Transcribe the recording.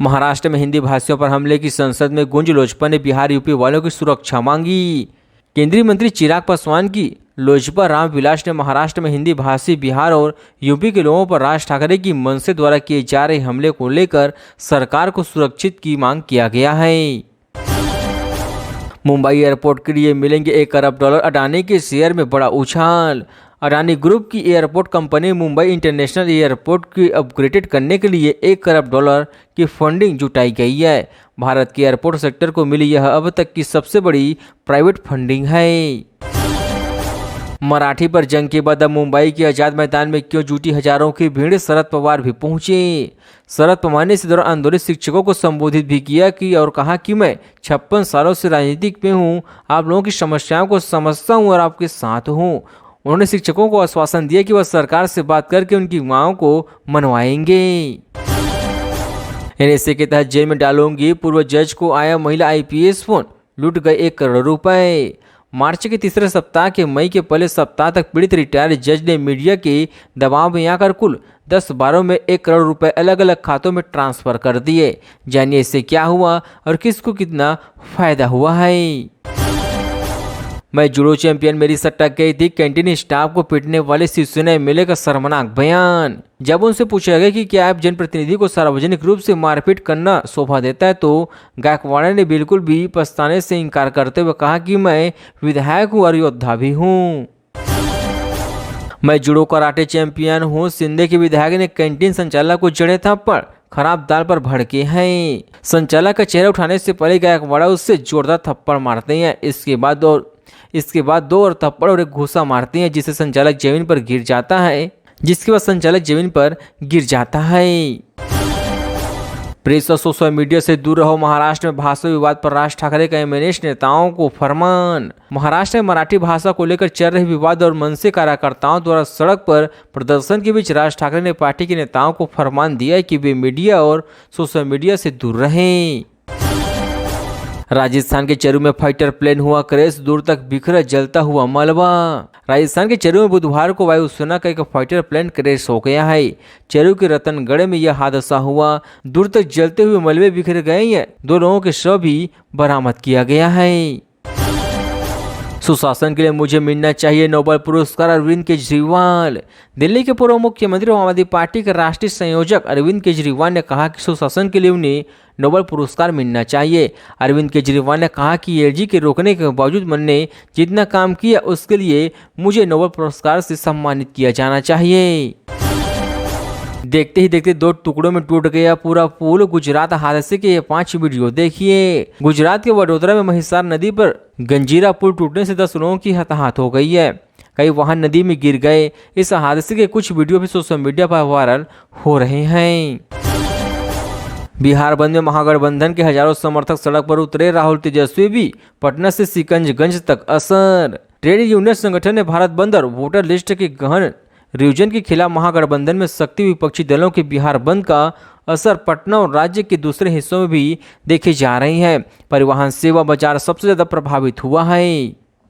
महाराष्ट्र में हिंदी भाषियों पर हमले की संसद में गूंज, लोजपा ने बिहार यूपी वालों की सुरक्षा मांगी। केंद्रीय मंत्री चिराग पासवान की लोजपा रामविलास ने महाराष्ट्र में हिंदी भाषी बिहार और यूपी के लोगों पर राज ठाकरे की मनसे द्वारा किए जा रहे हमले को लेकर सरकार को सुरक्षित की मांग किया गया है। मुंबई एयरपोर्ट के लिए मिलेंगे $1 अरब। अडानी के शेयर में बड़ा उछाल। अडानी ग्रुप की airport company Mumbai international airport की अपग्रेडेड करने के लिए $1 अरब की फंडिंग जुटाई गई है। भारत के एयरपोर्ट सेक्टर को मिली यह अब तक की सबसे बड़ी प्राइवेट फंडिंग है। मराठी पर जंग के बाद अब मुंबई के आजाद मैदान में क्यों जुटी हजारों की भीड़, शरद पवार भी पहुंचे। शरद पवार ने इस दौरान आंदोलित शिक्षकों को संबोधित भी किया और कहा कि मैं 56 सालों से राजनीति में हूं, आप लोगों की समस्याओं को समझता हूं और आपके साथ हूं। उन्होंने शिक्षकों को आश्वासन दिया कि वह सरकार से बात करके उनकी मांगों को मनवाएंगे। एनएसए के तहत जेल में डालूंगी, पूर्व जज को आया महिला IPS फोन, लूट गए $1 करोड़। मार्च के तीसरे सप्ताह के मई के पहले सप्ताह तक पीड़ित रिटायर्ड जज ने मीडिया के दबाव में आकर कुल 10 बारों में $1 करोड़ अलग अलग खातों में ट्रांसफर कर दिए। जानिए इससे क्या हुआ और किसको कितना फायदा हुआ है। मैं जूडो चैंपियन, मेरी सट्टा गई थी, कैंटीन स्टाफ को पीटने वाले शिवसेना MLA का शर्मनाक बयान। जब उनसे पूछा गया कि क्या आप जनप्रतिनिधि को सार्वजनिक रूप से मारपीट करना शोभा देता है, तो गायकवाड़ ने बिल्कुल भी पछताने से इनकार करते हुए कहा कि मैं विधायक हूँ और योद्धा भी हूँ। मैं जूडो कराटे चैंपियन हूँ। सिंधे के विधायक ने कैंटीन संचालक को जड़े थप्पड़, खराब दाल पर भड़के हैं। संचालक का चेहरा उठाने से पहले गायकवाड़ उससे जोरदार थप्पड़ मारते हैं। इसके बाद दो और थप्पड़ और एक घूसा मारते हैं, जिससे संचालक जमीन पर गिर जाता है। प्रेस और सोशल मीडिया से दूर रहो, महाराष्ट्र में भाषा विवाद पर राज ठाकरे का MNS नेताओं को फरमान। महाराष्ट्र में मराठी भाषा को लेकर चल रहे विवाद और मनसे कार्यकर्ताओं द्वारा सड़क पर प्रदर्शन के बीच राज ठाकरे ने पार्टी के नेताओं को फरमान दिया है कि वे मीडिया और सोशल मीडिया से दूर रहें। राजस्थान के चेरू में फाइटर प्लेन हुआ क्रैश, दूर तक बिखरा जलता हुआ मलबा। राजस्थान के चेरू में बुधवार को वायुसेना का एक फाइटर प्लेन क्रैश हो गया है। चेरू के रतनगढ़ में यह हादसा हुआ। दूर तक जलते हुए मलबे बिखर गए हैं। 2 लोगों के शव भी बरामद किया गया है। सुशासन के लिए मुझे मिलना चाहिए नोबेल पुरस्कार, अरविंद केजरीवाल। दिल्ली के पूर्व मुख्यमंत्री और आम आदमी पार्टी के राष्ट्रीय संयोजक अरविंद केजरीवाल ने कहा कि सुशासन के लिए उन्हें नोबेल पुरस्कार मिलना चाहिए। अरविंद केजरीवाल ने कहा कि LG के रोकने के बावजूद मैंने जितना काम किया उसके लिए मुझे नोबेल पुरस्कार से सम्मानित किया जाना चाहिए। देखते ही देखते 2 टुकड़ों में टूट गया पूरा पुल। गुजरात हादसे के ये 5 वीडियो देखिए। गुजरात के वडोदरा में महिसार नदी पर गंजीरा पुल टूटने से 10 लोगों की हताहत हो गई है। कई वाहन नदी में गिर गए। इस हादसे के कुछ वीडियो भी सोशल मीडिया पर वायरल हो रहे हैं। बिहार बंद में महागठबंधन के हजारों समर्थक सड़क पर उतरे, राहुल तेजस्वी भी पटना से सिकंजगंज तक असर। ट्रेड यूनियन संगठन ने भारत बंद और वोटर लिस्ट के गहन रिवीजन के खिलाफ महागठबंधन में सक्रिय विपक्षी दलों के बिहार बंद का असर पटना और राज्य के दूसरे हिस्सों में भी देखे जा रहे हैं। परिवहन सेवा बाजार सबसे ज्यादा प्रभावित हुआ है।